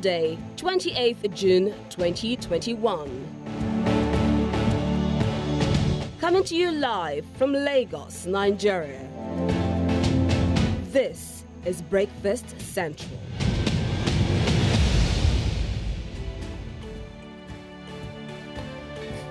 Monday, 28th June 2021. Coming to you live from Lagos, Nigeria. This is Breakfast Central.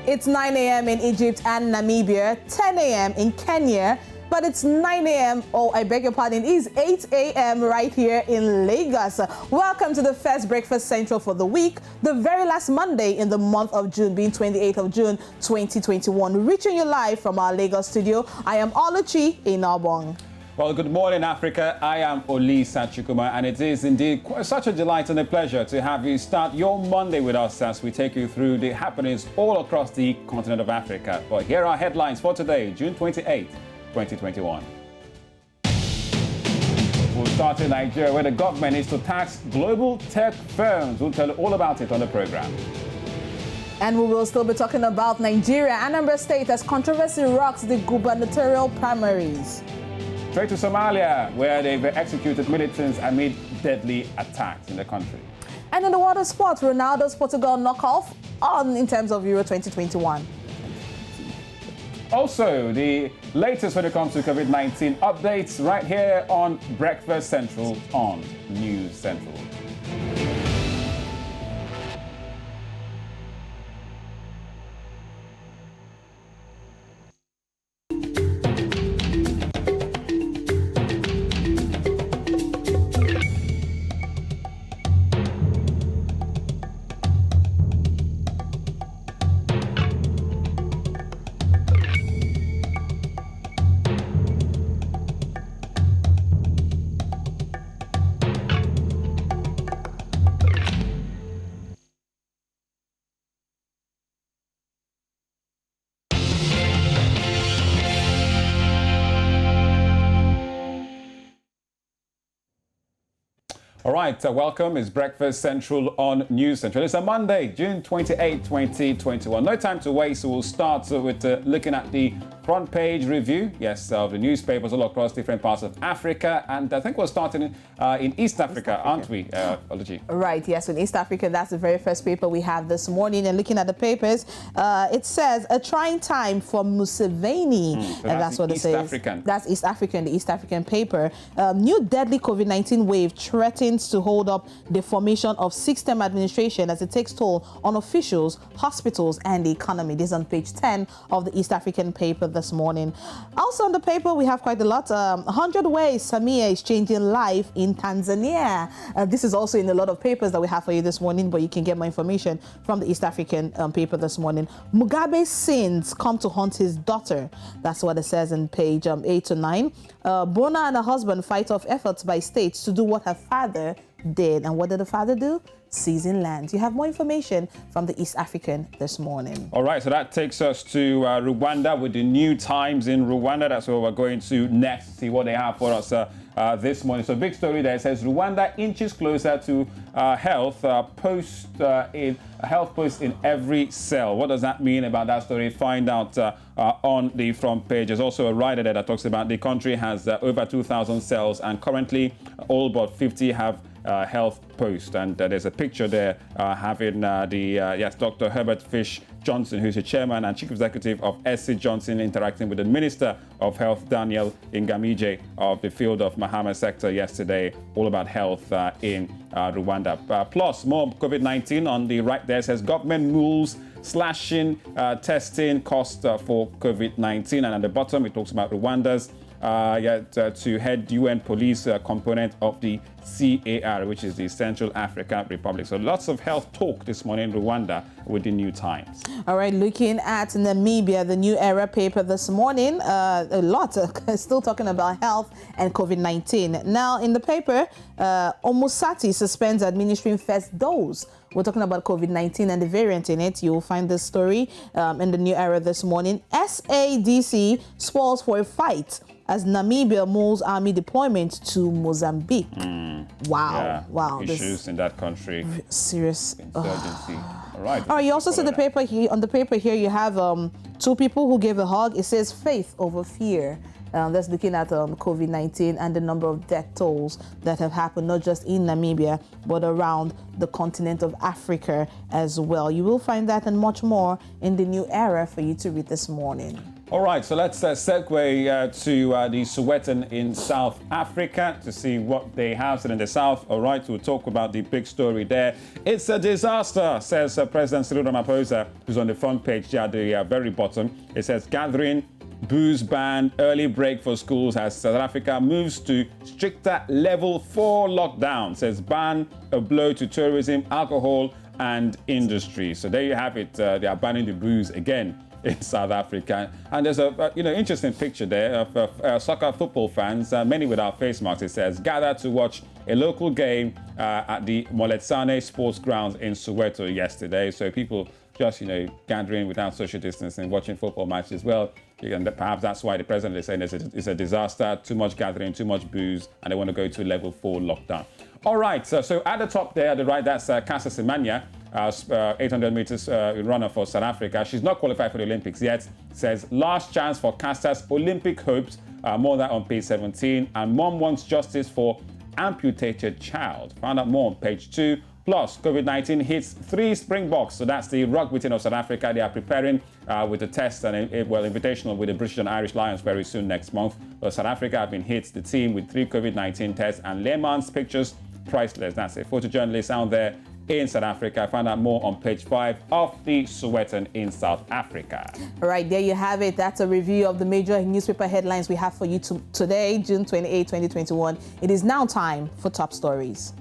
It's 9 a.m. in Egypt and Namibia, 10 a.m. in Kenya, but it's 9 a.m. Oh, I beg your pardon. It is 8 a.m. right here in Lagos. Welcome to the first Breakfast Central for the week, the very last Monday in the month of June, being 28th of June, 2021. Reaching you live from our Lagos studio, I am Oluchi Inabong. Well, good morning, Africa. I am Oli Sachikuma, and it is indeed such a delight and a pleasure to have you start your Monday with us as we take you through the happenings all across the continent of Africa. But here are headlines for today, June 28, 2021. We'll start in Nigeria, where the government is to tax global tech firms. We'll tell you all about it on the program. And we will still be talking about Nigeria. Anambra State as controversy rocks the gubernatorial primaries. Straight to Somalia, where they've executed militants amid deadly attacks in the country. And in the water sports, Ronaldo's Portugal knockoff on in terms of Euro 2021. Also, the latest when it comes to COVID-19 updates right here on Breakfast Central on News Central. All right, welcome. It's Breakfast Central on News Central. It's a Monday, June 28, 2021. No time to waste, so we'll start with looking at the front page review, of the newspapers all across different parts of Africa. And I think we're starting in East Africa, aren't we, Oluchi? Right, yes, in East Africa, that's the very first paper we have this morning. And looking at the papers, it says, a trying time for Museveni. So and that's what it East says. African. That's East African, the East African paper. New deadly COVID-19 wave threatens to hold up the formation of six-term administration as it takes toll on officials, hospitals, and the economy. This is on page 10 of the East African paper this morning. Also on the paper, we have quite a lot. 100 ways Samia is changing life in Tanzania. This is also in a lot of papers that we have for you this morning, but you can get more information from the East African paper this morning. Mugabe's sins come to haunt his daughter. That's what it says in page 8 to 9. Bona and her husband fight off efforts by states to do what her father did. And what did the father do? Seizing land. You have more information from the East African this morning. All right, so that takes us to Rwanda with the new times in Rwanda. That's where we're going to next, see what they have for us this morning. So big story there. It says Rwanda inches closer to health post in every cell. What does that mean about that story? Find out on the front page. There's also a writer there that talks about the country has over 2,000 cells, and currently all but 50 have health post. And there's a picture there having Dr. Herbert Fish Johnson, who's the chairman and chief executive of SC Johnson, interacting with the Minister of Health, Daniel Ngamije, of the field of Mahama sector yesterday, all about health in Rwanda. Plus, more COVID-19 on the right there says government rules slashing testing cost for COVID-19. And at the bottom, it talks about Rwanda's to head UN police component of the CAR, which is the Central African Republic. So lots of health talk this morning in Rwanda with the New Times. All right, looking at Namibia, the New Era paper this morning, a lot still talking about health and COVID-19. Now in the paper, Omusati suspends administering first dose. We're talking about COVID-19 and the variant in it. You'll find this story in the New Era this morning. SADC spoils for a fight as Namibia moves army deployment to Mozambique. Wow. Wow. Issues in that country. Serious. Insurgency. All right. Oh, you also see the paper here. On the paper here, you have two people who gave a hug. It says faith over fear. That's looking at COVID-19 and the number of death tolls that have happened, not just in Namibia, but around the continent of Africa as well. You will find that and much more in the New Era for you to read this morning. All right, so let's segue to the Sowetan in South Africa to see what they have said in the South. All right, we'll talk about the big story there. It's a disaster, says President Cyril Ramaphosa, who's on the front page here at the very bottom. It says gathering, booze ban, early break for schools as South Africa moves to stricter level 4 lockdown. Says ban, a blow to tourism, alcohol and industry. So there you have it. They are banning the booze again in South Africa. And there's a interesting picture there of soccer football fans, many without face masks. It says, gather to watch a local game at the Moletsane Sports Grounds in Soweto yesterday. So people just, gathering without social distancing, watching football matches. Well, perhaps that's why the president is saying it's a disaster, too much gathering, too much booze, and they want to go to level 4 lockdown. All right, so at the top there, at the right, that's Casa Semenya, 800 meters runner for South Africa. She's not qualified for the Olympics yet. Says last chance for Casta's Olympic hopes. More that on page 17. And mom wants justice for amputated child. Found out more on page 2. Plus, COVID-19 hits 3 Springboks. So that's the rugby team of South Africa. They are preparing with a test and invitational with the British and Irish Lions very soon next month. But South Africa have been hit, the team, with 3 COVID-19 tests. And Lehman's pictures, priceless. That's a photojournalist out there in South Africa. Find out more on page 5 of the Sowetan in South Africa. All right, there you have it. That's a review of the major newspaper headlines we have for you today, June 28, 2021. It is now time for Top Stories.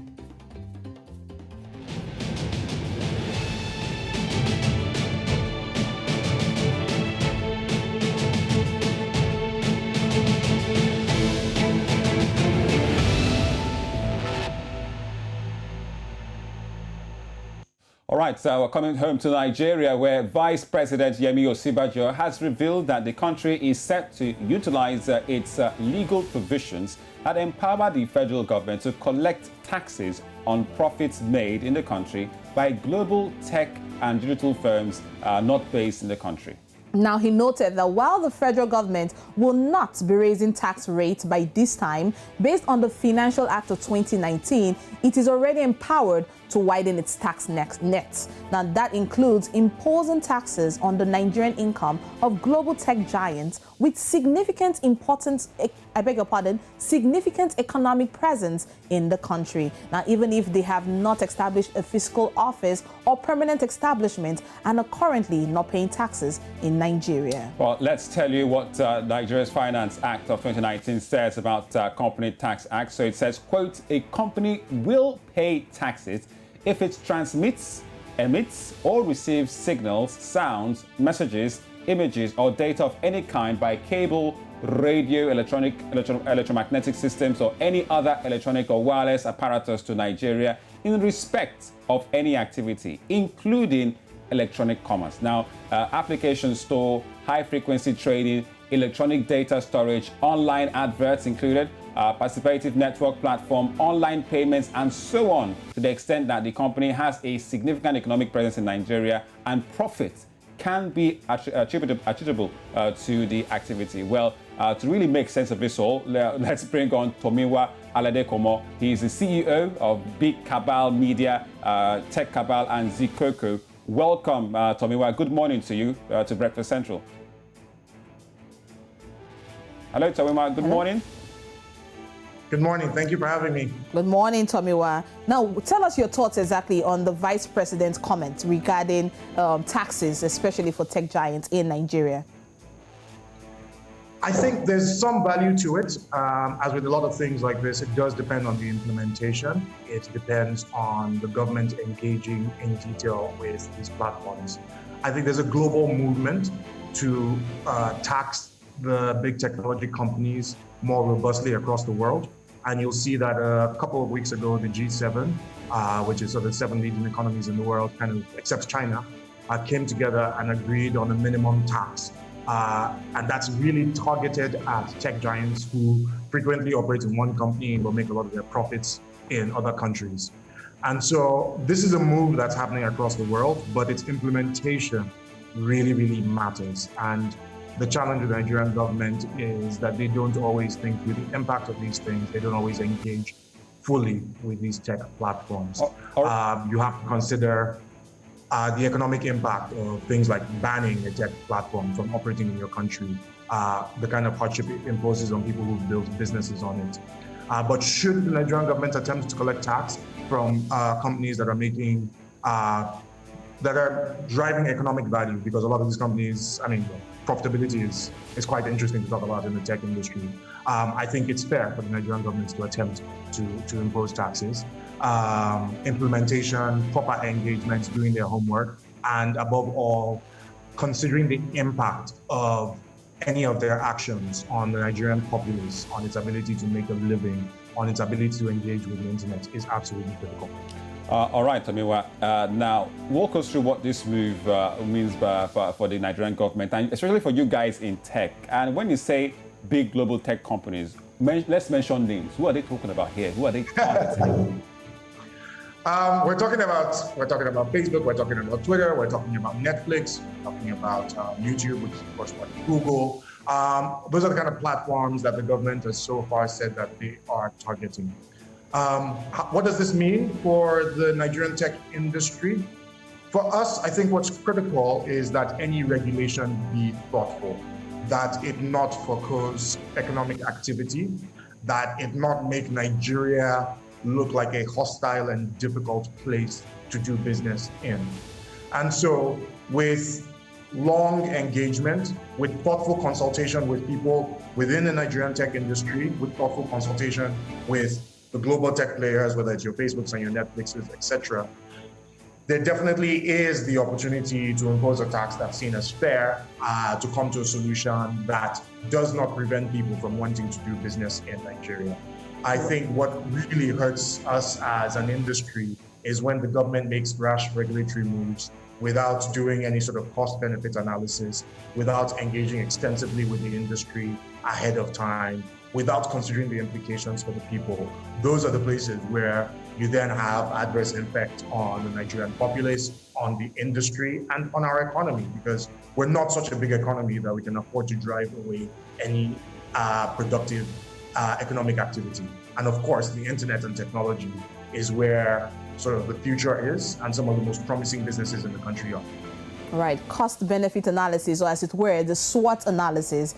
All right, so we're coming home to Nigeria, where Vice President Yemi Osinbajo has revealed that the country is set to utilize its legal provisions that empower the federal government to collect taxes on profits made in the country by global tech and digital firms not based in the country. Now, he noted that while the federal government will not be raising tax rates by this time, based on the Financial Act of 2019, it is already empowered to widen its tax net. Now, that includes imposing taxes on the Nigerian income of global tech giants with significant economic presence in the country. Now, even if they have not established a fiscal office or permanent establishment and are currently not paying taxes in Nigeria. Well, let's tell you what Nigeria's Finance Act of 2019 says about Company Tax Act. So it says, quote, a company will pay taxes if it transmits, emits, or receives signals, sounds, messages, images, or data of any kind by cable, radio, electromagnetic systems, or any other electronic or wireless apparatus to Nigeria in respect of any activity, including electronic commerce. Now, application store, high-frequency trading, electronic data storage, online adverts included, participative network platform, online payments, and so on, to the extent that the company has a significant economic presence in Nigeria and profits can be attributable to the activity. Well, to really make sense of this all, let's bring on Tomiwa Aladekomo. He is the CEO of Big Cabal Media, Tech Cabal, and Zikoko. Welcome, Tomiwa. Good morning to you, to Breakfast Central. Hello, Tomiwa. Good morning. Good morning. Thank you for having me. Good morning, Tomiwa. Now, tell us your thoughts exactly on the Vice President's comment regarding taxes, especially for tech giants in Nigeria. I think there's some value to it. As with a lot of things like this, it does depend on the implementation. It depends on the government engaging in detail with these platforms. I think there's a global movement to tax the big technology companies more robustly across the world. And you'll see that a couple of weeks ago, the G7, which is sort of the 7 leading economies in the world, kind of except China, came together and agreed on a minimum tax. And that's really targeted at tech giants who frequently operate in one company but make a lot of their profits in other countries. And so this is a move that's happening across the world, but its implementation really, really matters. And The challenge with the Nigerian government is that they don't always think through the impact of these things. They don't always engage fully with these tech platforms. You have to consider the economic impact of things like banning a tech platform from operating in your country, the kind of hardship it imposes on people who've built businesses on it. But should the Nigerian government attempt to collect tax from companies that are making, that are driving economic value, because a lot of these companies, profitability is quite interesting to talk about in the tech industry. I think it's fair for the Nigerian government to attempt to impose taxes. Implementation, proper engagement, doing their homework, and above all, considering the impact of any of their actions on the Nigerian populace, on its ability to make a living, on its ability to engage with the internet is absolutely critical. All right, Tomiwa. Now, walk us through what this move means for the Nigerian government, and especially for you guys in tech. And when you say big global tech companies, let's mention names. Who are they talking about here? Who are they targeting? We're talking about Facebook. We're talking about Twitter. We're talking about Netflix. We're talking about YouTube, which is of course what Google. Those are the kind of platforms that the government has so far said that they are targeting. What does this mean for the Nigerian tech industry? For us, I think what's critical is that any regulation be thoughtful, that it not foreclose economic activity, that it not make Nigeria look like a hostile and difficult place to do business in. And so with long engagement, with thoughtful consultation with people within the Nigerian tech industry, with thoughtful consultation with the global tech players, whether it's your Facebooks and your Netflixes, etc., there definitely is the opportunity to impose a tax that's seen as fair, to come to a solution that does not prevent people from wanting to do business in Nigeria. I think what really hurts us as an industry is when the government makes rash regulatory moves without doing any sort of cost-benefit analysis, without engaging extensively with the industry ahead of time, without considering the implications for the people. Those are the places where you then have adverse effect on the Nigerian populace, on the industry, and on our economy, because we're not such a big economy that we can afford to drive away any productive economic activity. And of course, the internet and technology is where sort of the future is, and some of the most promising businesses in the country are. Right, cost-benefit analysis, or as it were, the SWOT analysis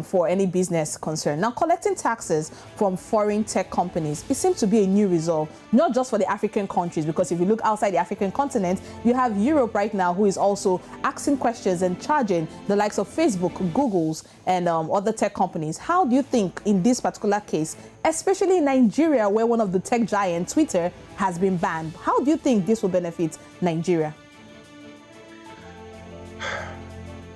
for any business concern. Now, collecting taxes from foreign tech companies, it seems to be a new resolve, not just for the African countries, because if you look outside the African continent, you have Europe right now, who is also asking questions and charging the likes of Facebook, Google's, and other tech companies. How do you think in this particular case, especially in Nigeria, where one of the tech giants, Twitter, has been banned, how do you think this will benefit Nigeria?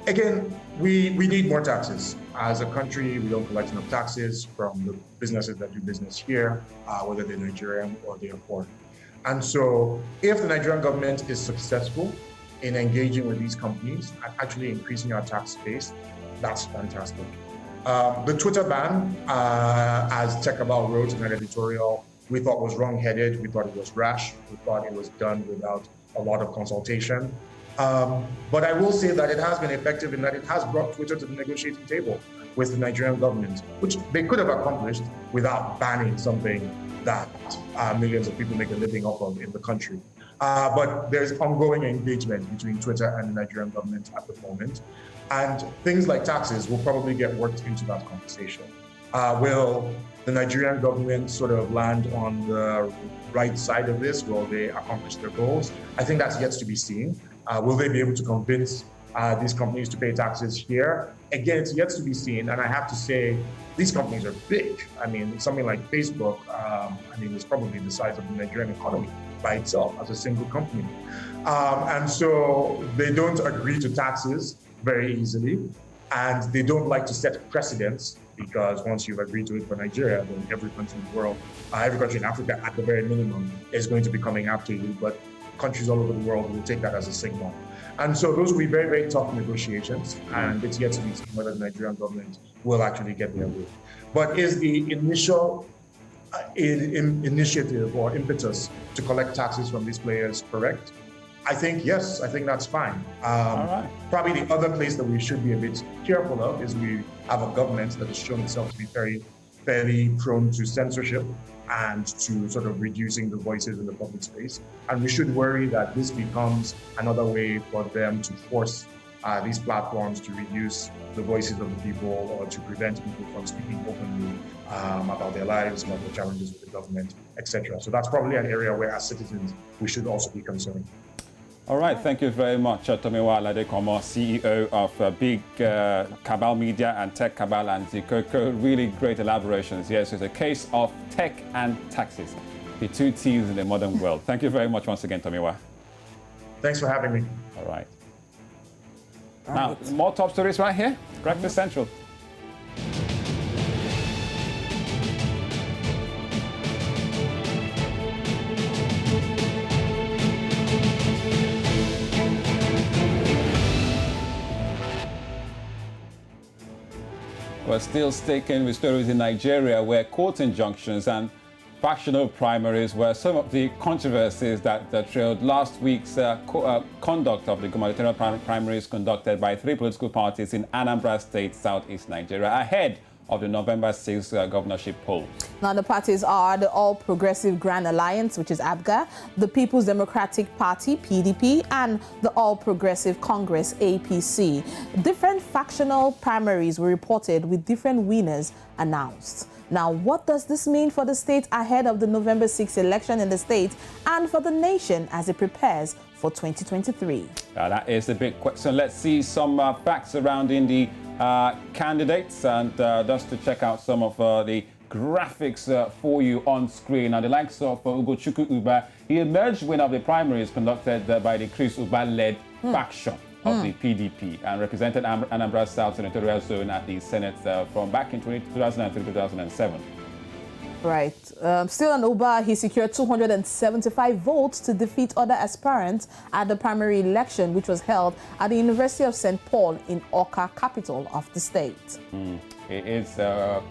Again, we need more taxes. As a country, we don't collect enough taxes from the businesses that do business here, whether they're Nigerian or they're foreign. And so if the Nigerian government is successful in engaging with these companies and actually increasing our tax base, that's fantastic. The Twitter ban, as Tekabal wrote in an editorial, we thought was wrong-headed, we thought it was rash, we thought it was done without a lot of consultation. But I will say that it has been effective in that it has brought Twitter to the negotiating table with the Nigerian government, which they could have accomplished without banning something that millions of people make a living off of in the country. But there's ongoing engagement between Twitter and the Nigerian government at the moment. And things like taxes will probably get worked into that conversation. Will the Nigerian government sort of land on the right side of this? Will they accomplish their goals? I think that's yet to be seen. Will they be able to convince these companies to pay taxes here? Again, it's yet to be seen. And I have to say, these companies are big. I mean, something like Facebook, is probably the size of the Nigerian economy by itself as a single company. And so they don't agree to taxes very easily. And they don't like to set precedents, because once you've agreed to it for Nigeria, then every country in the world, every country in Africa at the very minimum is going to be coming after you. But countries all over the world will take that as a signal. And so those will be very, very tough negotiations, and it's yet to be seen whether the Nigerian government will actually get their way. But is the initial initiative or impetus to collect taxes from these players correct? I think, yes, I think that's fine. All right. Probably the other place that we should be a bit careful of is we have a government that has shown itself to be fairly prone to censorship and to sort of reducing the voices in the public space. And we should worry that this becomes another way for them to force these platforms to reduce the voices of the people or to prevent people from speaking openly about their lives, about the challenges with the government, etc. So that's probably an area where, as citizens, we should also be concerned. All right, thank you very much, Tomiwa Aladekomo, CEO of Big Cabal Media and Tech Cabal and Zikoko. Really great elaborations. Yes, it's a case of tech and taxes, the two T's in the modern world. Thank you very much once again, Tomiwa. Thanks for having me. All right. Now, more top stories right here, Breakfast Central. We're still sticking with stories in Nigeria where court injunctions and factional primaries were some of the controversies that trailed last week's conduct of the gubernatorial primaries conducted by 3 political parties in Anambra State, southeast Nigeria, ahead of the November 6 governorship poll. Now, the parties are the All Progressive Grand Alliance, which is ABGA, the People's Democratic Party, PDP, and the All Progressive Congress, APC. Different factional primaries were reported with different winners announced. Now, what does this mean for the state ahead of the November 6 election in the state and for the nation as it prepares for 2023? That is the big question. Let's see some facts surrounding the candidates and just to check out some of the graphics for you on screen. Now, the likes of Ugochukwu Uba, he emerged winner of the primaries conducted by the Chris Uba-led faction of the PDP and represented Anambra South Senatorial Zone at the Senate from back in 2003-2007. Right. Still on Uba, he secured 275 votes to defeat other aspirants at the primary election, which was held at the University of St. Paul in Awka, capital of the state. It is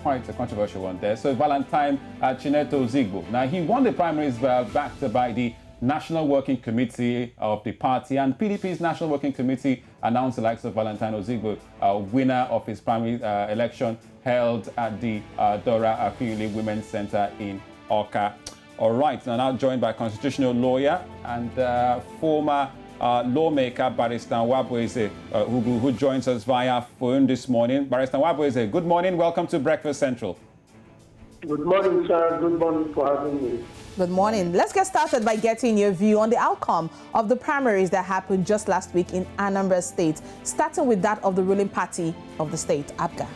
quite a controversial one there. So Valentine Chineto Zigbo. Now, he won the primaries backed by the National Working Committee of the party, and PDP's National Working Committee announced the likes of Valentine Ozigbo, winner of his primary election held at the Dora Akuyili Women's Center in Awka. All right, now joined by constitutional lawyer and former lawmaker Barrister Nwabweze who joins us via phone this morning. Barrister Nwabweze, good morning. Welcome to Breakfast Central. Good morning, sir. Good morning for having me. Good morning. Let's get started by getting your view on the outcome of the primaries that happened just last week in Anambra State, starting with that of the ruling party of the state, ABGA.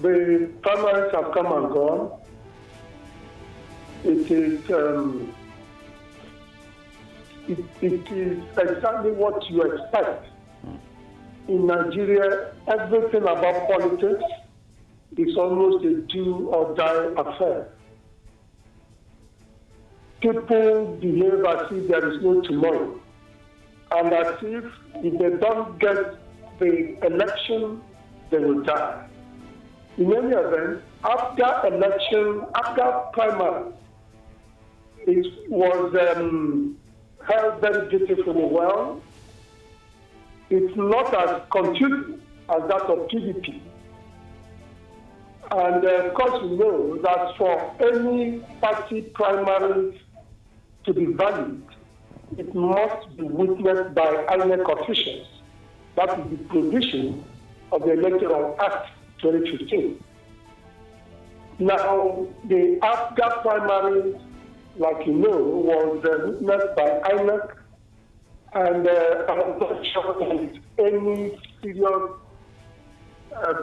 The primaries have come and gone. It is exactly what you expect. In Nigeria, everything about politics is almost a do or die affair. People behave as if there is no tomorrow, and as if they don't get the election, they will die. In any event, after election, after primary, it was held very beautifully well. It's not as confusing as that of PDP. And of course, you know that for any party primaries to be valid, it must be witnessed by INEC officials. That is the provision of the Electoral Act 2015. Now, the ABGA primary, like you know, was witnessed by INEC, and I'm not sure there is any serious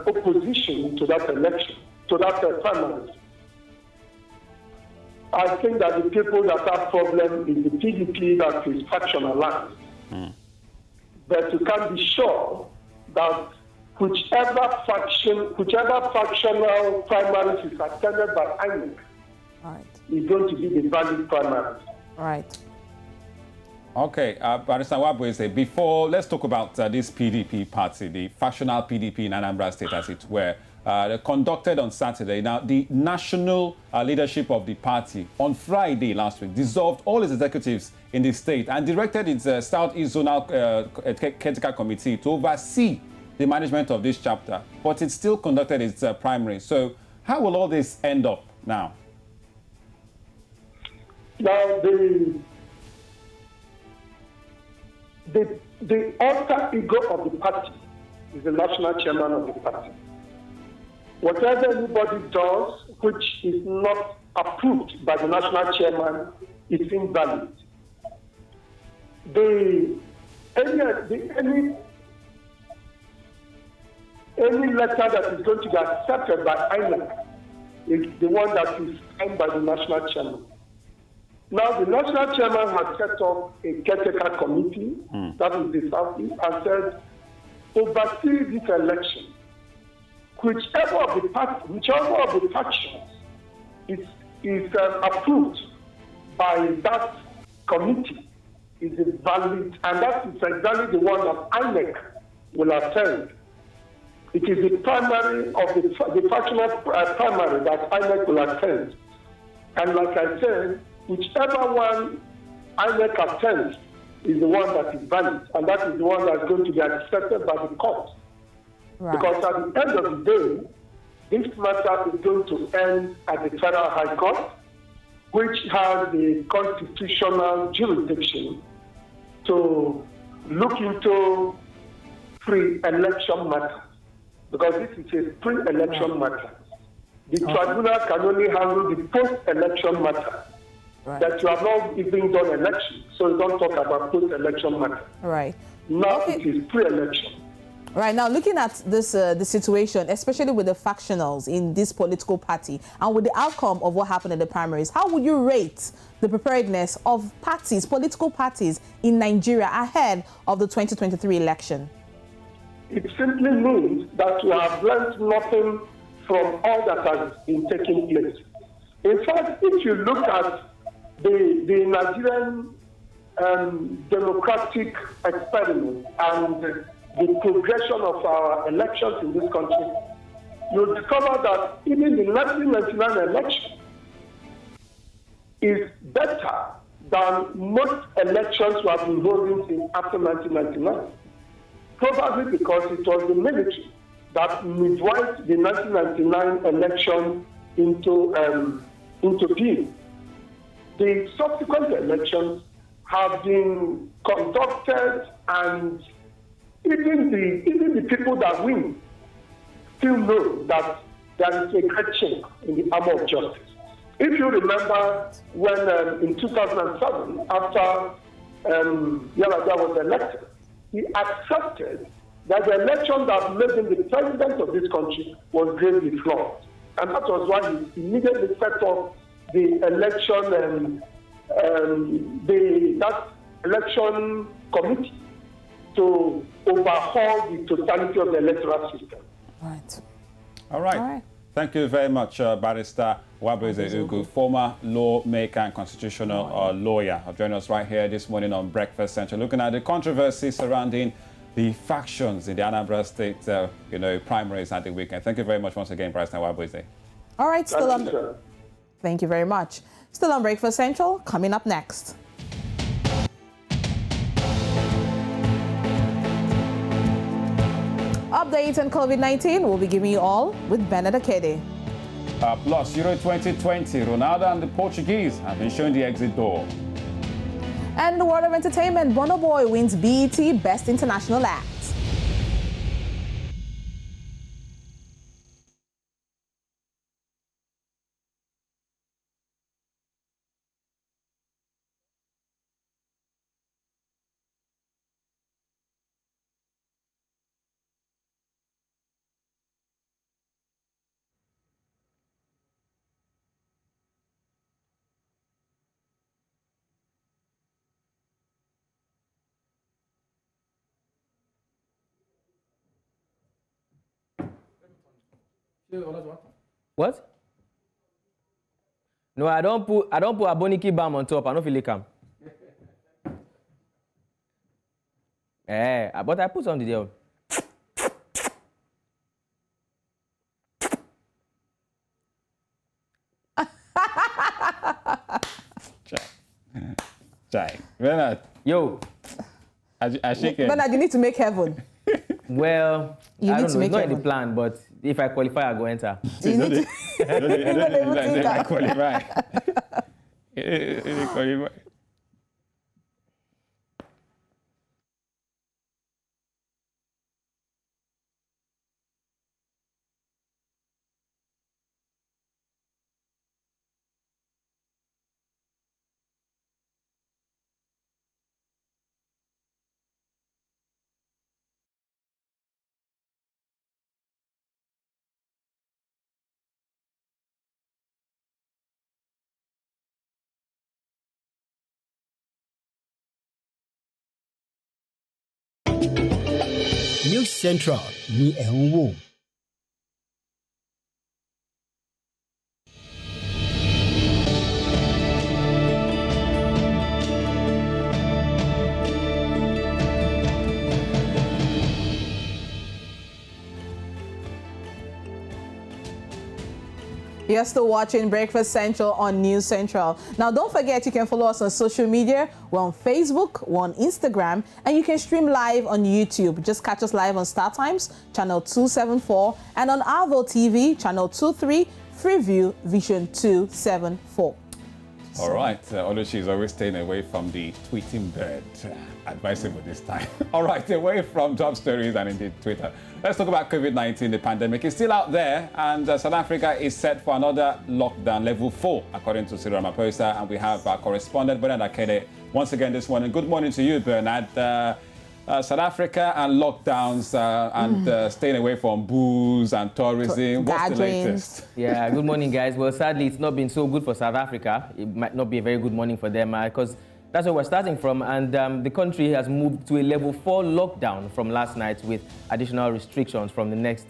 opposition to that election, to that primary. I think that the people that have problem is the PDP that is factionalized. But you can be sure that whichever factional primaries is attended by INEC is going to be the valid primary. All right. Okay, Barrister Nwabweze, before, let's talk about this PDP party, the factional PDP in Anambra State, as it were. conducted on Saturday. Now, the national leadership of the party on Friday last week dissolved all its executives in the state and directed its Southeast Zonal Caretaker Committee to oversee the management of this chapter, but it still conducted its primary. So how will all this end up now? Now, the alter ego of the party is the national chairman of the party. Whatever anybody does which is not approved by the national chairman is invalid. Any letter that is going to be accepted by INEC is the one that is signed by the national chairman. Now, the national chairman has set up a caretaker committee, that is the Southeast, and said, oversee this election. Whichever of the factions is approved by that committee is valid, and that is exactly the one that INEC will attend. It is the primary of the factional primary that INEC will attend. And like I said, whichever one INEC attends is the one that is valid, and that is the one that is going to be accepted by the court. Right. Because at the end of the day, this matter is going to end at the Federal High Court, which has the constitutional jurisdiction to look into pre-election matters. Because this is a pre-election matter. The tribunal can only handle the post-election matter. Right. That you have not even done election, so you don't talk about post-election matter. Right. Now it is pre-election. Right, now looking at this the situation, especially with the factionals in this political party and with the outcome of what happened in the primaries, how would you rate the preparedness of parties, political parties in Nigeria ahead of the 2023 election? It simply means that we have learned nothing from all that has been taking place. In fact, if you look at the Nigerian democratic experiment and the progression of our elections in this country, you'll discover that even the 1999 election is better than most elections we have been holding since after 1999. Probably because it was the military that midwifed the 1999 election into being. The subsequent elections have been conducted, and even the people that win still know that there is a great chink in the armor of justice. If you remember when in 2007, after Yar'Adua was elected, he accepted that the election that made him the president of this country was gravely flawed. And that was why he immediately set up the election, that election committee to overhaul the totality of the electoral system. Right. All right. Thank you very much, Barrister Wabweze Ugu, former lawmaker and constitutional lawyer, joining us right here this morning on Breakfast Central, looking at the controversy surrounding the factions in the Anambra State, primaries at the weekend. Thank you very much once again, Barrister Wabweze. All right, thank you very much. Still on Breakfast Central, coming up next. Updates on COVID-19 we'll be giving you all with Bernard Akede. Plus, Euro 2020, Ronaldo and the Portuguese have been shown the exit door. And the world of entertainment, Burna Boy wins BET Best International Act. What? No, I don't put Aboniki balm on top. I don't feel like am. But I put on the deal. Jai. Bernard. Yo. I shake it. Bernard, you need to make heaven. Well, You I need don't to know. make It's not in the heaven. plan, but if I qualify, I'll go enter. You need to. I qualify. Qualify. News Central ní ẹ̀ ń wò. You're still watching Breakfast Central on News Central. Now, don't forget you can follow us on social media. We're on Facebook, we're on Instagram, and you can stream live on YouTube. Just catch us live on Star Times, channel 274, and on Arvo TV, channel 23, Freeview, Vision 274. All right, Oluchi is always staying away from the tweeting bird. Advisable this time. All right, away from job stories and indeed Twitter. Let's talk about COVID-19. The pandemic is still out there, and South Africa is set for another lockdown, level 4, according to Cyril Ramaphosa. And we have our correspondent, Bernard Akede, once again this morning. Good morning to you, Bernard. South Africa and lockdowns and staying away from booze and tourism. What's the latest? Yeah, good morning, guys. Well, sadly, it's not been so good for South Africa. It might not be a very good morning for them because that's where we're starting from. And the country has moved to a level 4 lockdown from last night with additional restrictions for the next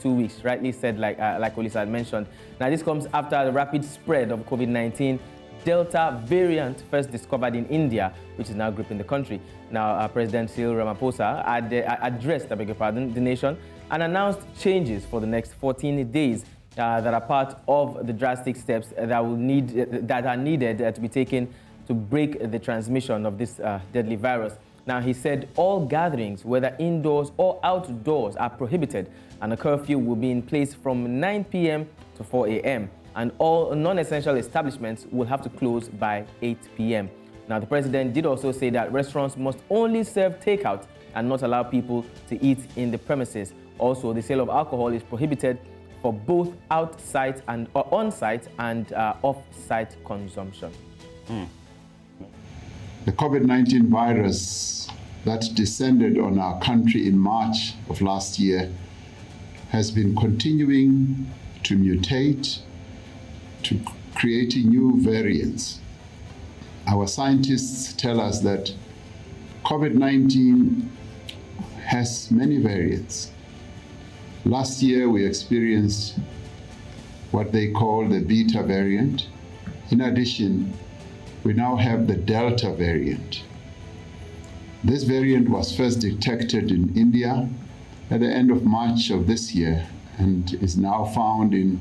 2 weeks, rightly said, like Olisa had mentioned. Now, this comes after the rapid spread of COVID-19 Delta variant first discovered in India, which is now gripping the country. Now, President Cyril Ramaphosa addressed, the nation and announced changes for the next 14 days that are part of the drastic steps that are needed to be taken to break the transmission of this deadly virus. Now, he said all gatherings, whether indoors or outdoors, are prohibited, and a curfew will be in place from 9 p.m. to 4 a.m. and all non-essential establishments will have to close by 8 p.m. Now, the president did also say that restaurants must only serve takeout and not allow people to eat in the premises. Also, the sale of alcohol is prohibited for both outside and on-site and off-site consumption. The COVID-19 virus that descended on our country in March of last year has been continuing to mutate, to creating new variants. Our scientists tell us that COVID-19 has many variants. Last year, we experienced what they call the Beta variant. In addition, we now have the Delta variant. This variant was first detected in India at the end of March of this year and is now found in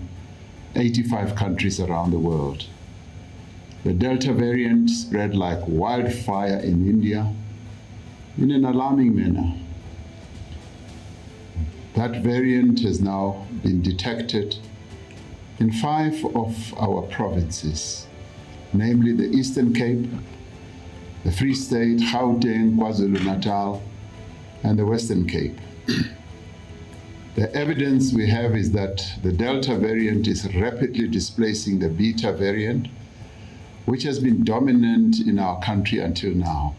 85 countries around the world. The Delta variant spread like wildfire in India in an alarming manner. That variant has now been detected in 5 of our provinces, namely the Eastern Cape, the Free State, Gauteng, KwaZulu-Natal, and the Western Cape. The evidence we have is that the Delta variant is rapidly displacing the Beta variant, which has been dominant in our country until now.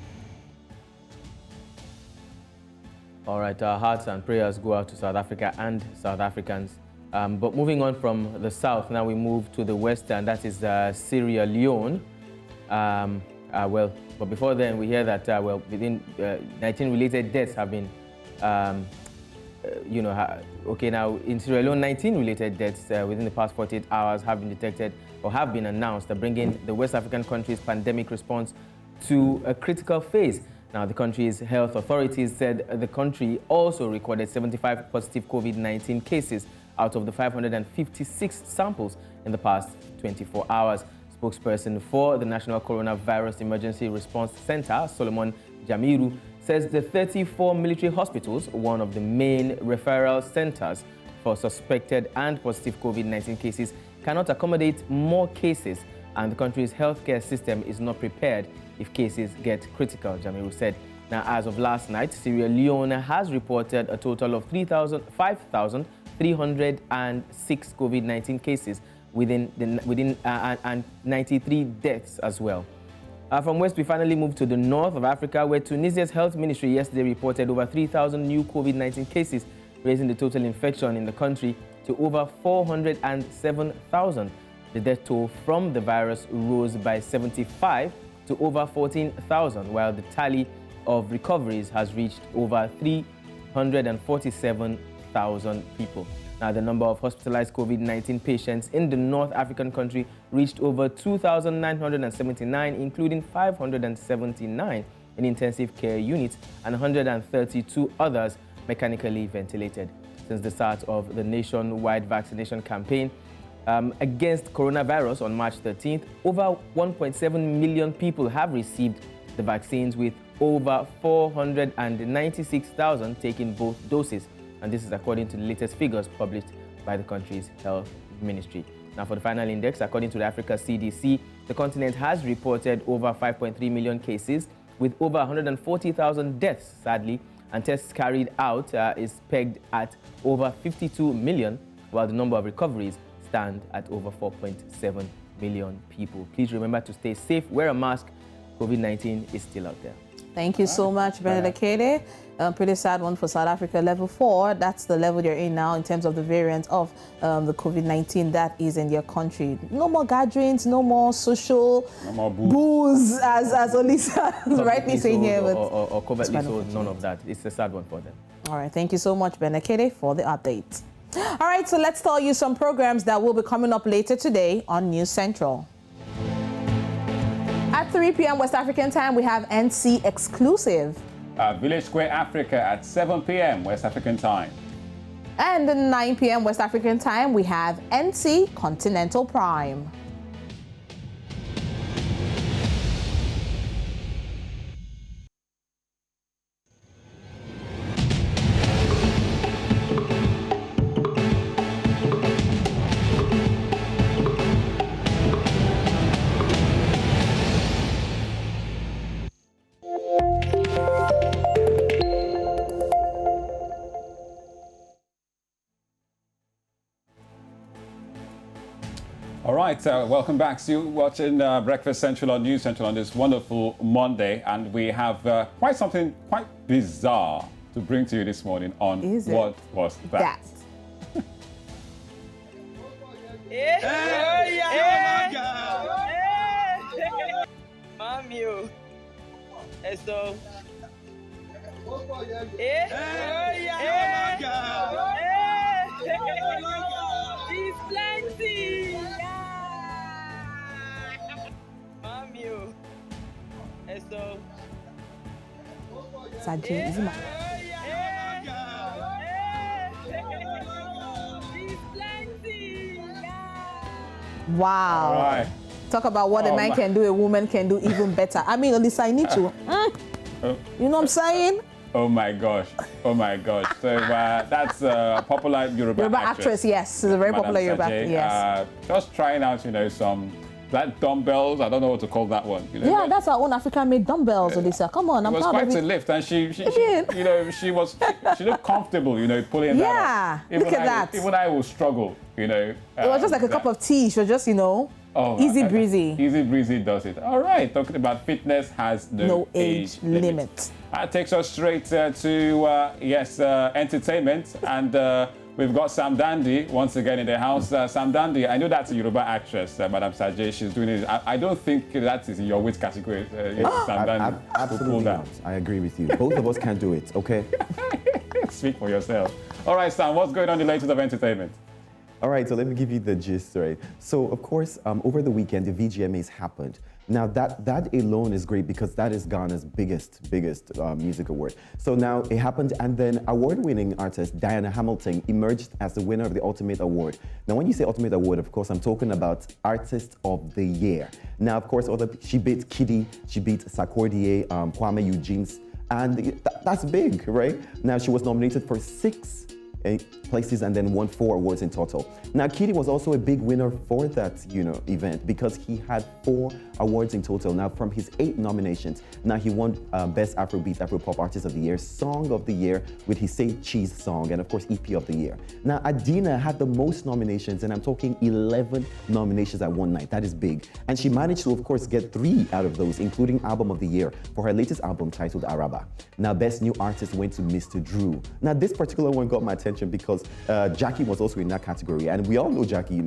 All right, our hearts and prayers go out to South Africa and South Africans. But moving on from the south, now we move to the west, and that is Sierra Leone. But before then, we hear that, within 19 related deaths have been, now in Sierra Leone, 19 related deaths within the past 48 hours have been detected or have been announced, bringing the West African country's pandemic response to a critical phase. Now, the country's health authorities said the country also recorded 75 positive COVID-19 cases out of the 556 samples in the past 24 hours. Spokesperson for the National Coronavirus Emergency Response Center, Solomon Jamiru, says the 34 military hospitals, one of the main referral centers for suspected and positive COVID-19 cases, cannot accommodate more cases, and the country's healthcare system is not prepared if cases get critical, Jamiru said. Now, as of last night, Sierra Leone has reported a total of 5,306 COVID-19 cases and 93 deaths as well. From west, we finally moved to the north of Africa, where Tunisia's health ministry yesterday reported over 3,000 new COVID-19 cases, raising the total infection in the country to over 407,000. The death toll from the virus rose by 75 to over 14,000, while the tally of recoveries has reached over 347,000 people. Now, the number of hospitalized COVID-19 patients in the North African country reached over 2,979, including 579 in intensive care units and 132 others mechanically ventilated. Since the start of the nationwide vaccination campaign against coronavirus on March 13th, over 1.7 million people have received the vaccines, with over 496,000 taking both doses. And this is according to the latest figures published by the country's health ministry. Now, for the final index, according to the Africa CDC, the continent has reported over 5.3 million cases with over 140,000 deaths, sadly, and tests carried out is pegged at over 52 million, while the number of recoveries stand at over 4.7 million people. Please remember to stay safe, wear a mask. COVID-19 is still out there. Thank you so much, Benedicte. Pretty sad one for South Africa. Level 4, that's the level you're in now in terms of the variant of the COVID-19 that is in your country. No more gatherings, no more social booze, as Olisa is rightly saying here. Or covertly sold, none of that. It's a sad one for them. All right, thank you so much, Benedicte, for the update. All right, so let's tell you some programs that will be coming up later today on News Central. At 3 p.m. West African time, we have NC Exclusive. Village Square Africa at 7 p.m. West African time. And at 9 p.m. West African time, we have NC Continental Prime. All right, welcome back. So you're watching Breakfast Central on News Central on this wonderful Monday, and we have quite something quite bizarre to bring to you this morning on What Was That? Mamio. Eso. He's plenty. Mamio. Eso. Sajay, is it He's plenty. Wow. All right. Talk about what a man can do, a woman can do even better. I mean, Olisa, I need to. You know what I'm saying? Oh my gosh. Oh my gosh. So that's a popular Yoruba actress, yes. She's a very popular Yoruba actress, yes. Just trying out, some like dumbbells. I don't know what to call that one. Yeah, that's our own African-made dumbbells, Olisa. Come on, I'm proud of it. It was quite a lift, and she looked comfortable, pulling that off. Yeah, look at that. Even I will struggle, It was just like a cup of tea. She was just, easy breezy. Easy breezy does it. All right, talking about fitness has no age limit. That takes us straight to entertainment, and we've got Sam Dandy once again in the house. Sam Dandy, I know that's a Yoruba actress, Madam Sajay. She's doing it. I don't think that is in your weight category. Sam Dandy. Absolutely not. I agree with you. Both of us can do it. Okay. Speak for yourself. All right, Sam. What's going on in the latest of entertainment? All right, so let me give you the gist, right? So, of course, over the weekend, the VGMAs happened. Now, that alone is great because that is Ghana's biggest music award. So now it happened, and then award-winning artist Diana Hamilton emerged as the winner of the Ultimate Award. Now, when you say Ultimate Award, of course, I'm talking about Artist of the Year. Now, of course, she beat Kiddy, she beat Sarkodie, Kwame Eugene's, and that's big, right? Now, she was nominated for 6 places and then won 4 awards in total. Now, Kiddy was also a big winner for that, event because he had 4 awards in total. Now, from his 8 nominations, now he won Best Afrobeat, Afropop Artist of the Year, Song of the Year with his Say Cheese song, and of course, EP of the Year. Now, Adina had the most nominations, and I'm talking 11 nominations at one night. That is big. And she managed to, of course, get 3 out of those, including Album of the Year for her latest album titled Araba. Now, Best New Artist went to Mr. Drew. Now, this particular one got my attention because Jackie was also in that category, and we all know Jackie,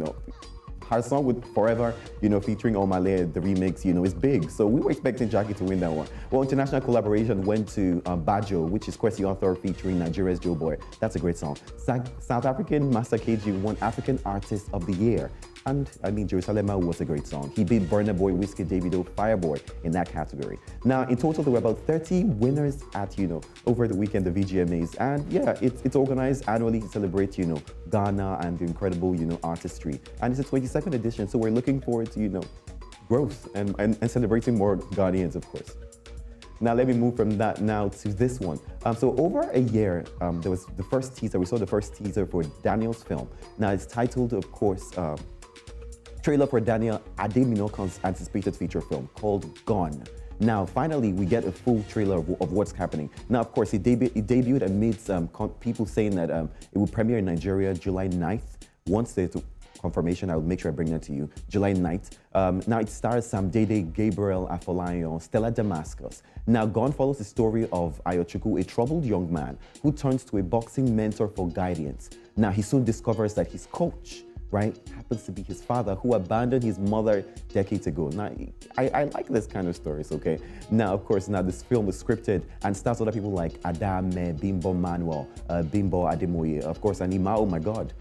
her song with Forever, featuring Omale, the remix, is big. So we were expecting Jackie to win that one. Well, international collaboration went to Bajo, which is Kwesi Arthur featuring Nigeria's Joe Boy. That's a great song. South African Master KG won African Artist of the Year. And Jerusalem was a great song. He beat Burna Boy, Whiskey Davido, Fireboy in that category. Now, in total, there were about 30 winners at, over the weekend, the VGMAs. And yeah, it's organized annually to celebrate, Ghana and the incredible, artistry. And it's a 22nd edition, so we're looking forward to, growth and celebrating more Ghanaians, of course. Now, let me move from that now to this one. So over a year, there was the first teaser. We saw the first teaser for Daniel's film. Now, it's titled, of course, trailer for Daniel Ademinokan's anticipated feature film called Gone. Now, finally, we get a full trailer of what's happening. Now, of course, it debuted amidst people saying that it will premiere in Nigeria July 9th. Once there's confirmation, I'll make sure I bring that to you. July 9th. Now, it stars Sam Dede, Gabriel Afolayan, Stella Damascus. Now, Gone follows the story of Ayochukwu, a troubled young man who turns to a boxing mentor for guidance. Now, he soon discovers that his coach, happens to be his father, who abandoned his mother decades ago. Now, I like this kind of stories, okay? Now, of course, this film was scripted and stars other people like Adame, Bimbo Manuel, Bimbo Ademoye, of course, and Ima, oh my God.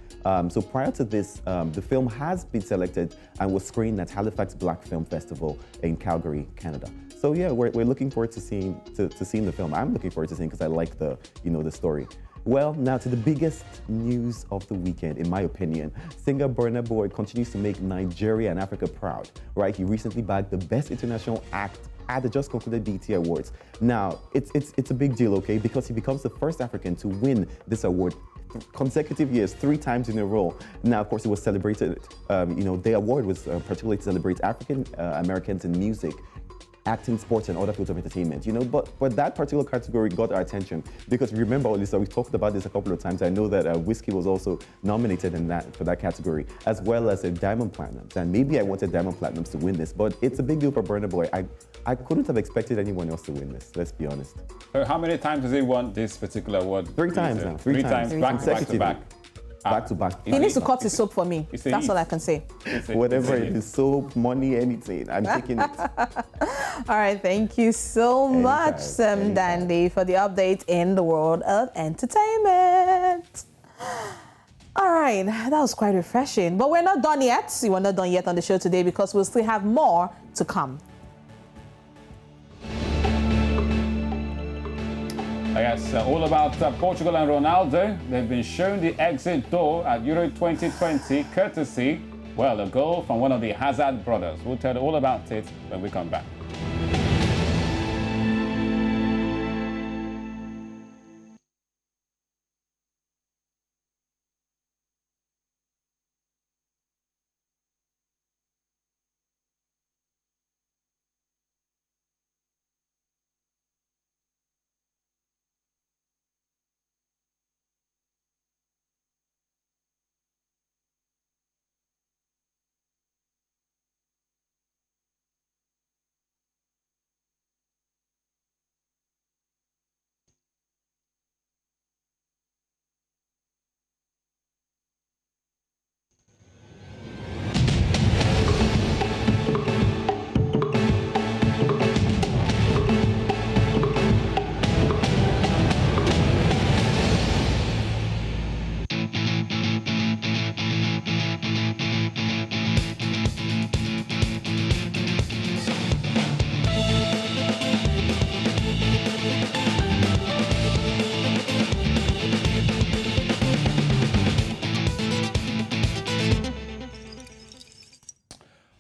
So prior to this, the film has been selected and was screened at Halifax Black Film Festival in Calgary, Canada. So yeah, we're looking forward to seeing the film. I'm looking forward to seeing because I like the story. Well, now to the biggest news of the weekend, in my opinion. Singer Burna Boy continues to make Nigeria and Africa proud, right? He recently bagged the Best International Act at the just concluded BET Awards. Now, it's a big deal, okay? Because he becomes the first African to win this award consecutive years, 3 times in a row. Now, of course, it was celebrated, the award was particularly to celebrate African Americans in music, acting, sports, and other fields of entertainment, but that particular category got our attention because remember, Olisa, we talked about this a couple of times. I know that Whiskey was also nominated for that category, as well as a Diamond Platinums. And maybe I wanted Diamond Platinums to win this, but it's a big deal for Burna Boy. I couldn't have expected anyone else to win this, let's be honest. So how many times has he won this particular award? 3 times now. 3 times, back to back. Back to back. He needs to cut his soap for me. That's all I can say. Whatever it is, soap, money, anything. I'm taking it. All right, thank you so much, Sam Dandy, for the update in the world of entertainment. All right, that was quite refreshing. But we're not done yet. We're not done yet on the show today because we'll still have more to come. Yes, all about Portugal and Ronaldo. They've been shown the exit door at Euro 2020, courtesy, a goal from one of the Hazard brothers. We'll tell you all about it when we come back.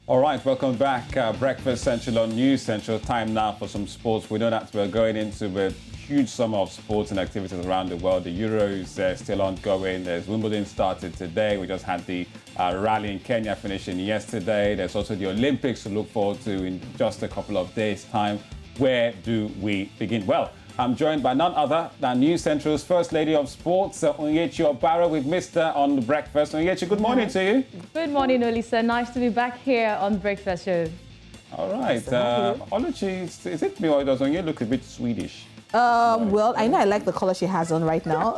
All right, welcome back. Breakfast Central on News Central. Time now for some sports. We know that we're going into a huge summer of sports and activities around the world. The Euros still ongoing. There's Wimbledon started today. We just had the rally in Kenya finishing yesterday. There's also the Olympics to look forward to in just a couple of days' time. Where do we begin? Well, I'm joined by none other than News Central's First Lady of Sports, Onyechi Obaro. We've missed her on the breakfast. Onyechi, good morning to you. Good morning, Olisa. Nice to be back here on Breakfast Show. All right. Oluchi, is it me or does Onye look a bit Swedish? Well, I know I like the color she has on right now.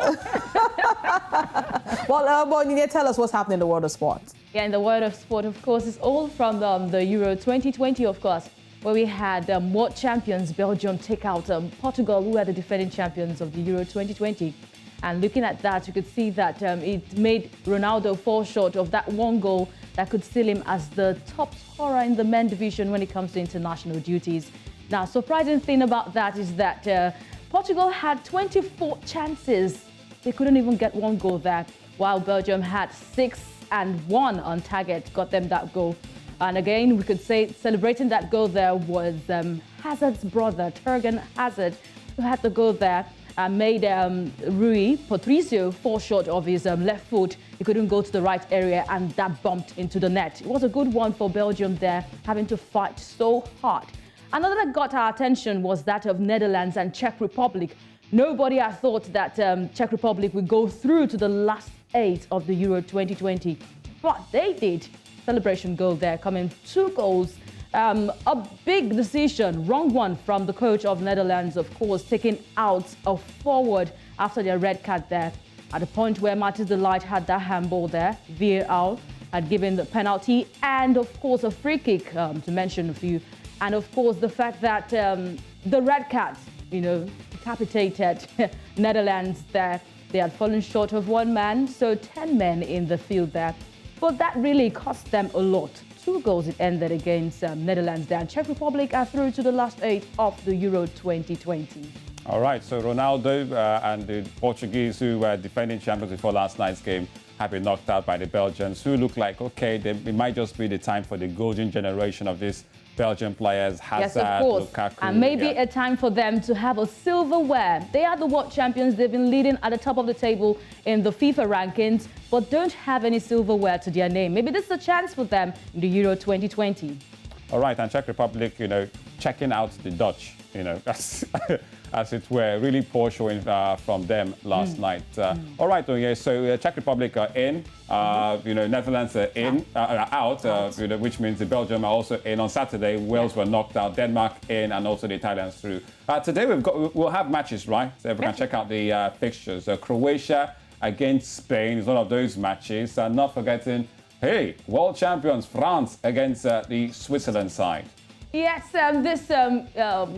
Well, Onye, tell us what's happening in the world of sport. Yeah, in the world of sport, of course, it's all from the Euro 2020, of course, where we had world champions Belgium take out Portugal, who are the defending champions of the Euro 2020. And looking at that, you could see that it made Ronaldo fall short of that one goal that could seal him as the top scorer in the men division when it comes to international duties. Now, surprising thing about that is that Portugal had 24 chances. They couldn't even get one goal there, while Belgium had 6 and 1 on target, got them that goal. And again, we could say celebrating that goal there was Hazard's brother, Jurgen Hazard, who had the goal there and made Rui Patricio fall short of his left foot. He couldn't go to the right area and that bumped into the net. It was a good one for Belgium there, having to fight so hard. Another that got our attention was that of Netherlands and Czech Republic. Nobody had thought that Czech Republic would go through to the last 8 of the Euro 2020, but they did. Celebration goal there, coming 2 goals. A big decision, wrong one from the coach of Netherlands, of course, taking out a forward after their red card there. At the point where Martins de Ligt had that handball there, VAR had given the penalty and, of course, a free kick, to mention a few. And, of course, the fact that the red card, decapitated Netherlands there. They had fallen short of 1 man, so 10 men in the field there. But that really cost them a lot. 2 goals it ended against Netherlands there. And Czech Republic are through to the last 8 of the Euro 2020. All right, so Ronaldo and the Portuguese, who were defending champions before last night's game, have been knocked out by the Belgians, who look like, okay, it might just be the time for the golden generation of these Belgian players, Hazard, yes, of course. Lukaku. And maybe a time for them to have a silverware. They are the world champions. They've been leading at the top of the table in the FIFA rankings, but don't have any silverware to their name. Maybe this is a chance for them in the Euro 2020. All right, and Czech Republic, checking out the Dutch, as it were, really poor showing from them last night. All right, so Czech Republic are in, Netherlands are in, out, which means the Belgium are also in. On Saturday, Wales were knocked out, Denmark in, and also the Italians through. Today we'll have matches, right? So we can check out the fixtures. Croatia against Spain is one of those matches, and not forgetting, hey, world champions France against the Switzerland side. Yes, this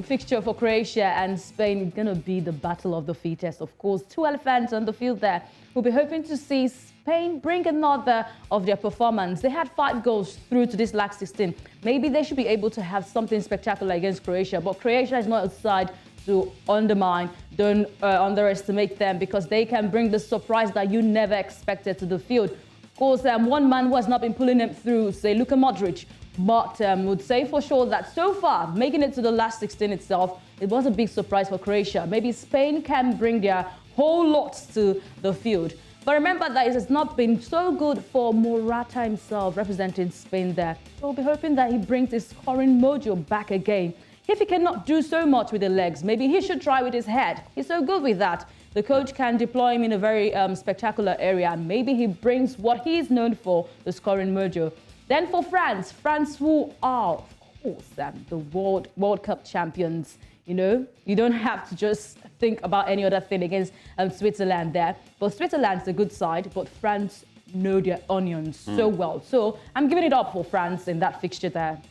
fixture for Croatia and Spain is going to be the battle of the fittest. Of course, 2 elephants on the field there. We'll be hoping to see Spain bring another of their performance. They had 5 goals through to this last 16. Maybe they should be able to have something spectacular against Croatia. But Croatia is not a side to undermine. Don't underestimate them, because they can bring the surprise that you never expected to the field. Of course, 1 man who has not been pulling them through, say Luka Modric. But would say for sure that so far, making it to the last 16 itself, it was a big surprise for Croatia. Maybe Spain can bring their whole lot to the field. But remember that it has not been so good for Morata himself representing Spain there. So we'll be hoping that he brings his scoring mojo back again. If he cannot do so much with the legs, maybe he should try with his head. He's so good with that. The coach can deploy him in a very spectacular area, and maybe he brings what he is known for, the scoring mojo. Then for France who are, of course, the World Cup champions. You don't have to just think about any other thing against Switzerland there. But Switzerland's a good side, but France know their onions so well. So I'm giving it up for France in that fixture there.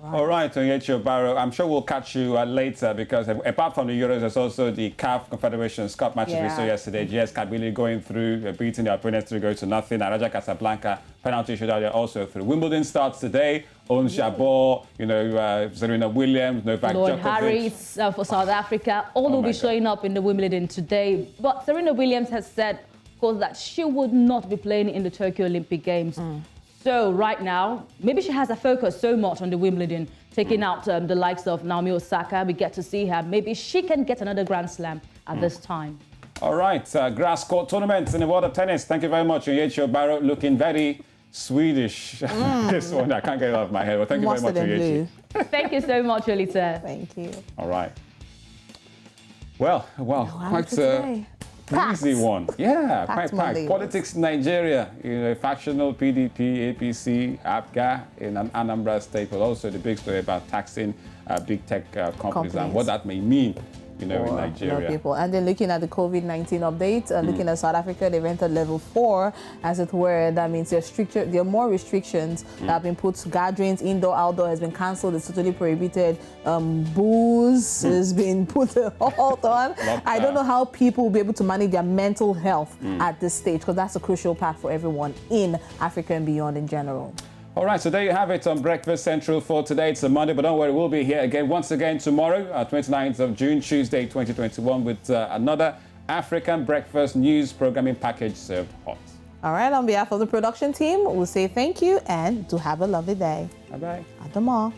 All right, Onyechi Obaro, I'm sure we'll catch you later, because apart from the Euros, there's also the CAF Confederations Cup matches we saw yesterday. GS Kabylie going through, beating their opponents 3-0. And Raja Casablanca penalty shootout, they're also through. Wimbledon starts today. Ons Jabeur, Serena Williams, Novak Lloyd Djokovic. Harris for South Africa. All will be showing up in the Wimbledon today. But Serena Williams has said, of course, that she would not be playing in the Tokyo Olympic Games. So right now, maybe she has a focus so much on the Wimbledon, taking out the likes of Naomi Osaka. We get to see her. Maybe she can get another Grand Slam at this time. All right, grass court tournaments in the world of tennis. Thank you very much. Yoichi Obaro looking very Swedish. This one, I can't get it out of my head. Well, thank you very much, Yoichi. Thank you so much, Olita. Thank you. All right. Well, quite an easy one. Yeah, quite packed. Politics in Nigeria, factional PDP, APC, APGA in Anambra State, but also the big story about taxing big tech companies and what that may mean. In Nigeria. People. And then looking at the COVID-19 update, looking at South Africa, they've entered level 4, as it were. That means there are more restrictions that have been put. Gatherings, indoor, outdoor has been cancelled. It's totally prohibited. Booze has been put a halt on. I don't know how people will be able to manage their mental health at this stage, because that's a crucial part for everyone in Africa and beyond in general. All right, so there you have it on Breakfast Central for today. It's a Monday, but don't worry, we'll be here again once again tomorrow, 29th of June, Tuesday, 2021, with another African breakfast news programming package served hot. All right, on behalf of the production team, we'll say thank you and do have a lovely day. Bye-bye. At the mall.